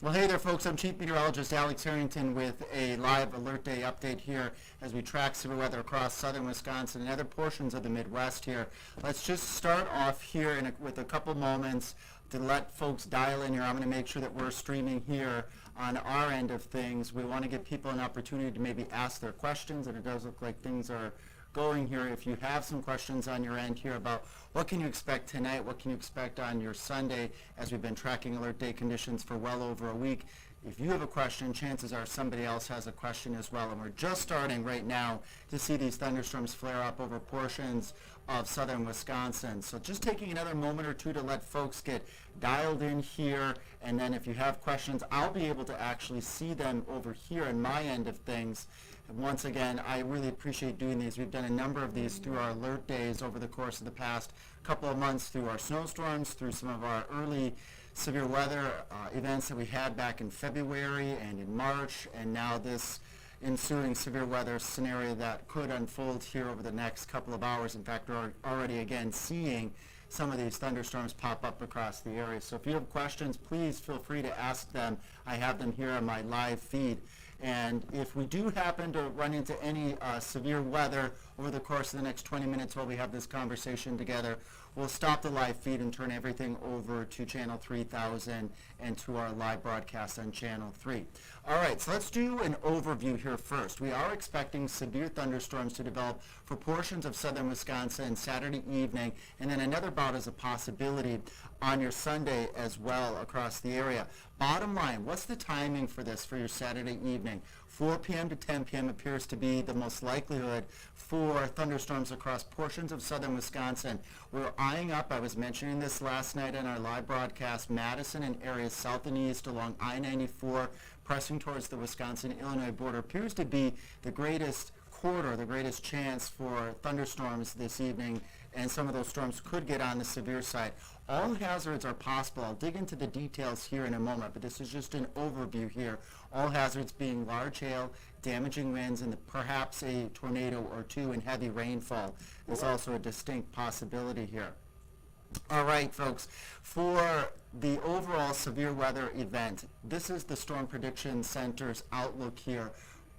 Well, hey there, folks. I'm Chief Meteorologist Alex Harrington with a live Alert Day update here as we track severe weather across southern Wisconsin and other portions of the Midwest here. Let's just start off here with a couple moments to let folks dial in here. I'm going to make sure that we're streaming here on our end of things. We want to give people an opportunity to maybe ask their questions, and it does look like things are going here. If you have some questions on your end here about what can you expect tonight, what can you expect on your Sunday, as we've been tracking Alert Day conditions for well over a week. If you have a question, chances are somebody else has a question as well. And we're just starting right now to see these thunderstorms flare up over portions of southern Wisconsin. So just taking another moment or two to let folks get dialed in here. And then if you have questions, I'll be able to actually see them over here on my end of things. And once again, I really appreciate doing these. We've done a number of these through our alert days over the course of the past couple of months, through our snowstorms, through some of our early severe weather events that we had back in February and in March, and now this ensuing severe weather scenario that could unfold here over the next couple of hours. In fact, we're already again seeing some of these thunderstorms pop up across the area. So if you have questions, please feel free to ask them. I have them here on my live feed. And if we do happen to run into any severe weather over the course of the next 20 minutes while we have this conversation together, we'll stop the live feed and turn everything over to Channel 3000 and to our live broadcast on Channel 3. All right, so let's do an overview here first. We are expecting severe thunderstorms to develop for portions of southern Wisconsin Saturday evening, and then another bout is a possibility on your Sunday as well across the area. Bottom line, what's the timing for this for your Saturday evening? 4 p.m. to 10 p.m. appears to be the most likelihood for thunderstorms across portions of southern Wisconsin. We're eyeing up, I was mentioning this last night in our live broadcast, Madison and areas south and east along I-94, pressing towards the Wisconsin-Illinois border, appears to be the greatest corridor, the greatest chance for thunderstorms this evening, and some of those storms could get on the severe side. All hazards are possible. I'll dig into the details here in a moment, but this is just an overview here. All hazards being large hail, damaging winds, and perhaps a tornado or two and heavy rainfall is also a distinct possibility here. All right, folks, for the overall severe weather event, this is the Storm Prediction Center's outlook here.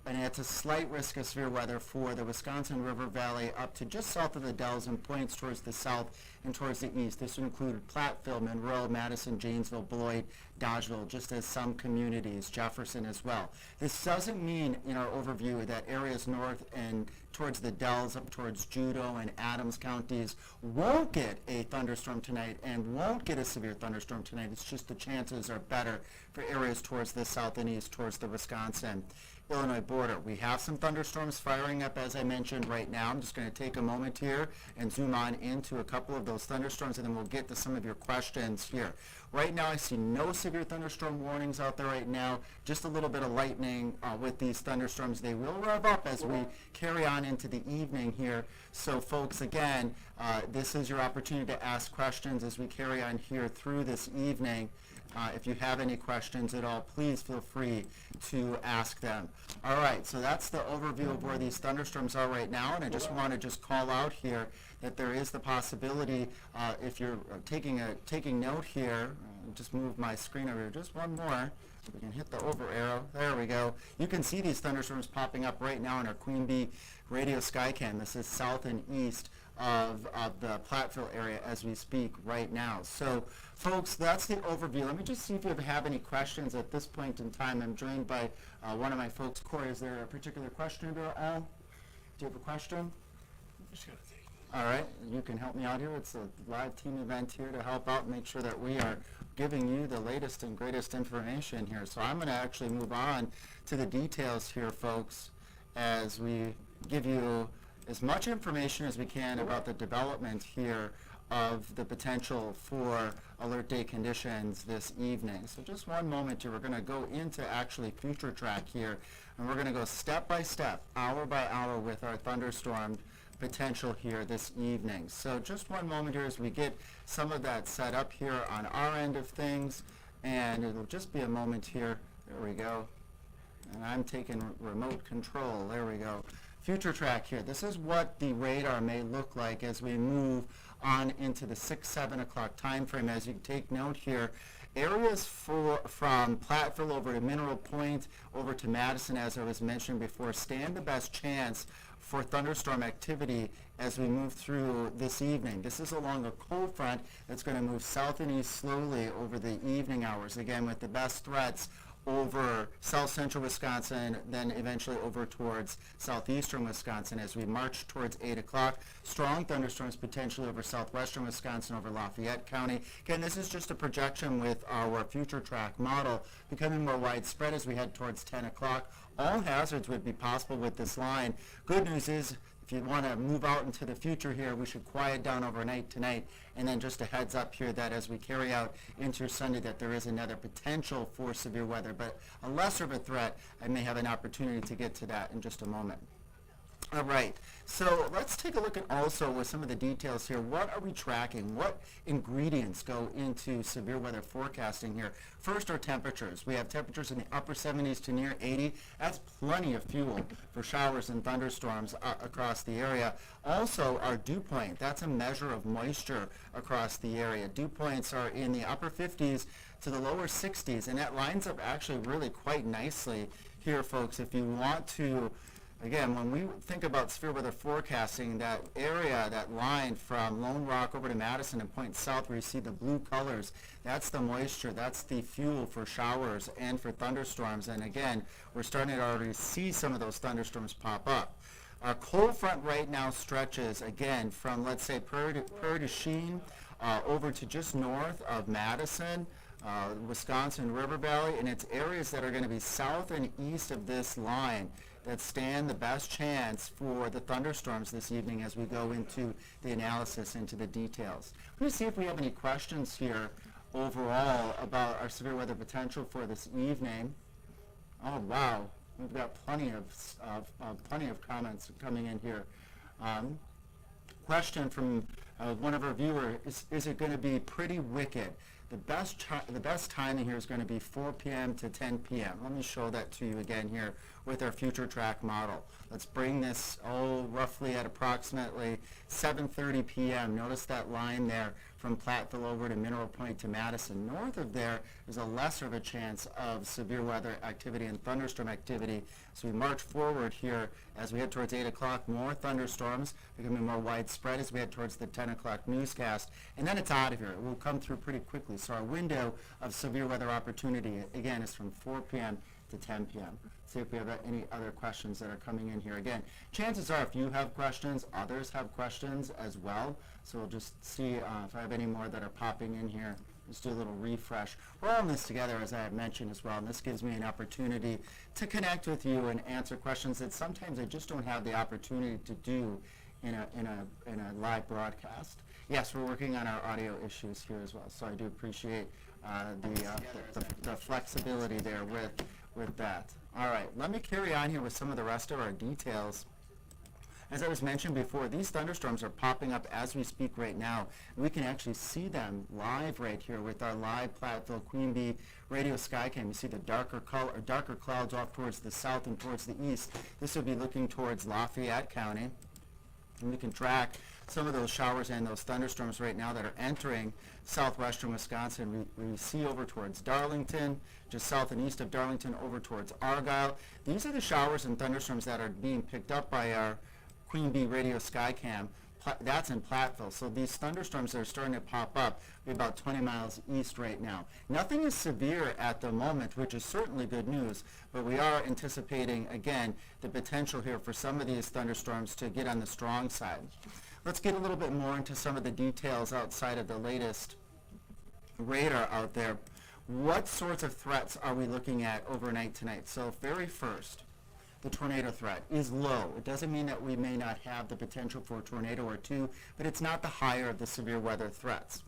And it's a slight risk of severe weather for the Wisconsin River Valley up to just south of the Dells and points towards the south and towards the east. This would include Platteville, Monroe, Madison, Janesville, Beloit, Dodgeville, just as some communities, Jefferson as well. This doesn't mean in our overview that areas north and towards the Dells, up towards Judeau and Adams counties won't get a thunderstorm tonight and won't get a severe thunderstorm tonight. It's just the chances are better for areas towards the south and east, towards the Wisconsin-Illinois border. We have some thunderstorms firing up, as I mentioned, right now. I'm just going to take a moment here and zoom on into a couple of those thunderstorms, and then we'll get to some of your questions here. Right now, I see no severe thunderstorm warnings out there right now, just a little bit of lightning with these thunderstorms. They will rev up as we carry on into the evening here. So, folks, again, this is your opportunity to ask questions as we carry on here through this evening. If you have any questions at all, please feel free to ask them. All right, so that's the overview of where these thunderstorms are right now, and I just want to call out here that there is the possibility, if you're taking note here, just move my screen over here just one more. We can hit the over arrow. There we go. You can see these thunderstorms popping up right now in our Queen Bee radio skycam. This is south and east of the Platteville area as we speak right now. So, folks, that's the overview. Let me just see if you have any questions at this point in time. I'm joined by one of my folks. Corey, is there a particular question at all? Do you have a question? Just gotta take. All right, you can help me out here. It's a live team event here to help out and make sure that we are giving you the latest and greatest information here. So I'm going to actually move on to the details here, folks, as we give you as much information as we can about the development here of the potential for alert day conditions this evening. So just one moment here. We're going to go into actually future track here, and we're going to go step by step, hour by hour with our thunderstorm potential here this evening. So just one moment here as we get some of that set up here on our end of things, and it'll just be a moment here. There we go. And I'm taking remote control. There we go. Future track here. This is what the radar may look like as we move on into the 6, 7 o'clock time frame. As you take note here, areas from Platteville over to Mineral Point, over to Madison, as I was mentioning before, stand the best chance for thunderstorm activity as we move through this evening. This is along a cold front that's going to move south and east slowly over the evening hours, again with the best threats over south central Wisconsin, then eventually over towards southeastern Wisconsin as we march towards 8 o'clock. Strong thunderstorms potentially over southwestern Wisconsin, over Lafayette County. Again, this is just a projection with our future track model becoming more widespread as we head towards 10 o'clock. All hazards would be possible with this line. Good news is, if you want to move out into the future here, we should quiet down overnight tonight. And then just a heads up here that as we carry out into Sunday that there is another potential for severe weather, but a lesser of a threat. I may have an opportunity to get to that in just a moment. All right, so let's take a look at also with some of the details here. What are we tracking? What ingredients go into severe weather forecasting here? First, our temperatures. We have temperatures in the upper 70s to near 80. That's plenty of fuel for showers and thunderstorms across the area. Also, our dew point. That's a measure of moisture across the area. Dew points are in the upper 50s to the lower 60s, and that lines up actually really quite nicely here, folks. If you want to, again, when we think about severe weather forecasting, that area, that line from Lone Rock over to Madison and Point South where you see the blue colors, that's the moisture, that's the fuel for showers and for thunderstorms. And again, we're starting to already see some of those thunderstorms pop up. Our cold front right now stretches, again, from, let's say, Prairie du Chien over to just north of Madison, Wisconsin River Valley, and it's areas that are going to be south and east of this line that stand the best chance for the thunderstorms this evening as we go into the analysis, into the details. Let me see if we have any questions here overall about our severe weather potential for this evening. Oh, wow. We've got plenty of comments coming in here. Question from one of our viewers, is it going to be pretty wicked? The best timing here is going to be 4 p.m. to 10 p.m. Let me show that to you again here with our future track model. Let's bring this, roughly at approximately 7:30 p.m. Notice that line there from Platteville over to Mineral Point to Madison. North of there is a lesser of a chance of severe weather activity and thunderstorm activity. So we march forward here as we head towards 8 o'clock. More thunderstorms becoming more widespread as we head towards the 10 o'clock newscast. And then it's out of here. It will come through pretty quickly. So our window of severe weather opportunity, again, is from 4 p.m. to 10 p.m. See if we have any other questions that are coming in here. Again, chances are if you have questions, others have questions as well. So we'll just see if I have any more that are popping in here. Let's do a little refresh. We're all in this together, as I have mentioned as well, and this gives me an opportunity to connect with you and answer questions that sometimes I just don't have the opportunity to do in a live broadcast. Yes, we're working on our audio issues here as well, so I do appreciate the flexibility there with that. All right, let me carry on here with some of the rest of our details. As I was mentioned before, these thunderstorms are popping up as we speak right now. We can actually see them live right here with our live Platteville Queen Bee radio skycam. You see the darker clouds off towards the south and towards the east. This would be looking towards Lafayette County. And we can track some of those showers and those thunderstorms right now that are entering southwestern Wisconsin. We see over towards Darlington, just south and east of Darlington, over towards Argyle. These are the showers and thunderstorms that are being picked up by our Queen Bee radio skycam. That's in Platteville. So these thunderstorms are starting to pop up. We're about 20 miles east right now. Nothing is severe at the moment, which is certainly good news, but we are anticipating, again, the potential here for some of these thunderstorms to get on the strong side. Let's get a little bit more into some of the details outside of the latest radar out there. What sorts of threats are we looking at overnight tonight? So very first, the tornado threat is low. It doesn't mean that we may not have the potential for a tornado or two, but it's not the higher of the severe weather threats.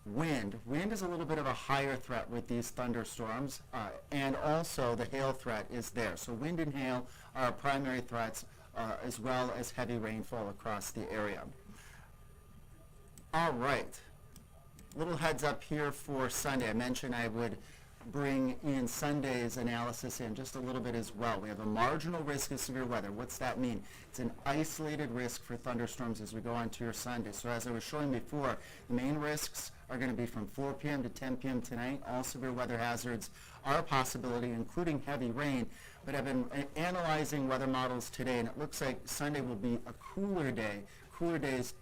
Wind is a little bit of a higher threat with these thunderstorms, and also the hail threat is there. So wind and hail are our primary threats, as well as heavy rainfall across the area. All right. Little heads up here for Sunday. I mentioned I would bring in Sunday's analysis in just a little bit as well. We have a marginal risk of severe weather. What's that mean? It's an isolated risk for thunderstorms as we go on to your Sunday. So as I was showing before, the main risks are going to be from 4 p.m. to 10 p.m. tonight. All severe weather hazards are a possibility, including heavy rain. But I've been analyzing weather models today, and it looks like Sunday will be a cooler day. Cooler days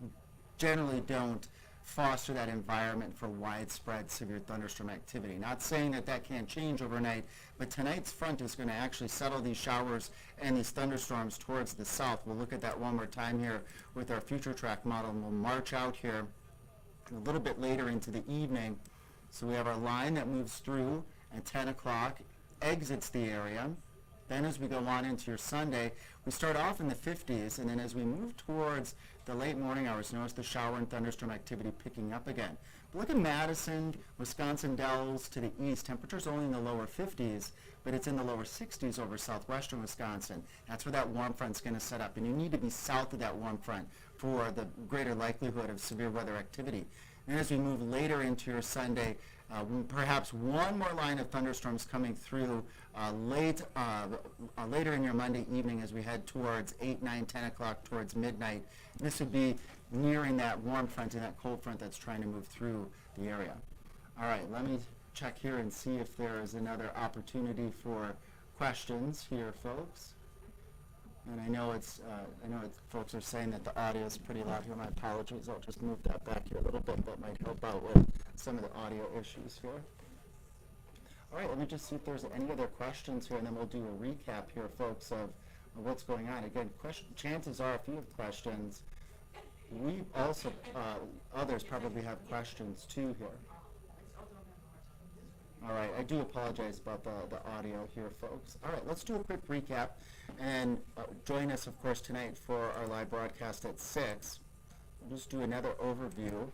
generally don't foster that environment for widespread severe thunderstorm activity. Not saying that that can't change overnight, but tonight's front is going to actually settle these showers and these thunderstorms towards the south. We'll look at that one more time here with our future track model, and we'll march out here a little bit later into the evening. So we have our line that moves through at 10 o'clock, exits the area. Then as we go on into your Sunday, we start off in the 50s, and then as we move towards the late morning hours, notice the shower and thunderstorm activity picking up again. But look at Madison, Wisconsin Dells to the east. Temperature's only in the lower 50s, but it's in the lower 60s over southwestern Wisconsin. That's where that warm front's going to set up, and you need to be south of that warm front for the greater likelihood of severe weather activity. And as we move later into your Sunday, perhaps one more line of thunderstorms coming through later in your Monday evening as we head towards 8, 9, 10 o'clock towards midnight. And this would be nearing that warm front and that cold front that's trying to move through the area. All right, let me check here and see if there is another opportunity for questions here, folks. And I know folks are saying that the audio is pretty loud here. My apologies. I'll just move that back here a little bit. That might help out with some of the audio issues here. All right, let me just see if there's any other questions here, and then we'll do a recap here, folks, of what's going on. Again, chances are, if you have questions, we also, others probably have questions too here. All right, I do apologize about the audio here, folks. All right, let's do a quick recap, and join us, of course, tonight for our live broadcast at 6. We'll just do another overview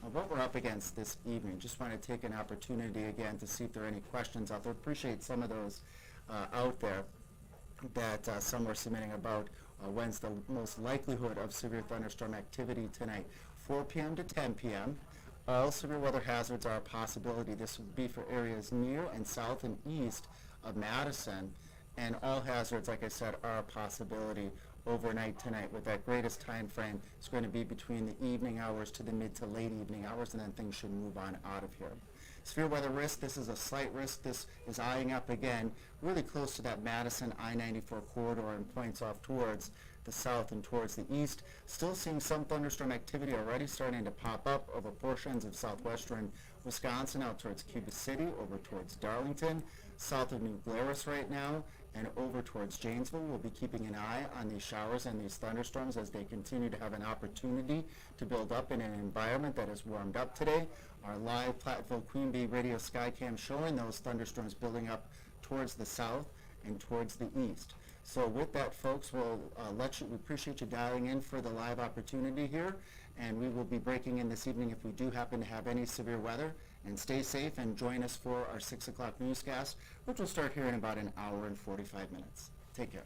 of what we're up against this evening. Just want to take an opportunity again to see if there are any questions out there. Appreciate some of those out there that some were submitting about when's the most likelihood of severe thunderstorm activity tonight. 4 p.m. to 10 p.m. All severe weather hazards are a possibility. This would be for areas near and south and east of Madison, and all hazards, like I said, are a possibility overnight tonight, with that greatest time frame is going to be between the evening hours to the mid to late evening hours, and then things should move on out of here. Severe weather risk, this is a slight risk. This is eyeing up again, really close to that Madison I-94 corridor and points off towards the south and towards the east. Still seeing some thunderstorm activity already starting to pop up over portions of southwestern Wisconsin out towards Cuba City, over towards Darlington, south of New Glarus right now, and over towards Janesville. We'll be keeping an eye on these showers and these thunderstorms as they continue to have an opportunity to build up in an environment that is warmed up today. Our live Platteville Queen Bee radio skycam showing those thunderstorms building up towards the south and towards the east. So with that, folks, we appreciate you dialing in for the live opportunity here, and we will be breaking in this evening if we do happen to have any severe weather. And stay safe and join us for our 6 o'clock newscast, which will start here in about an hour and 45 minutes. Take care.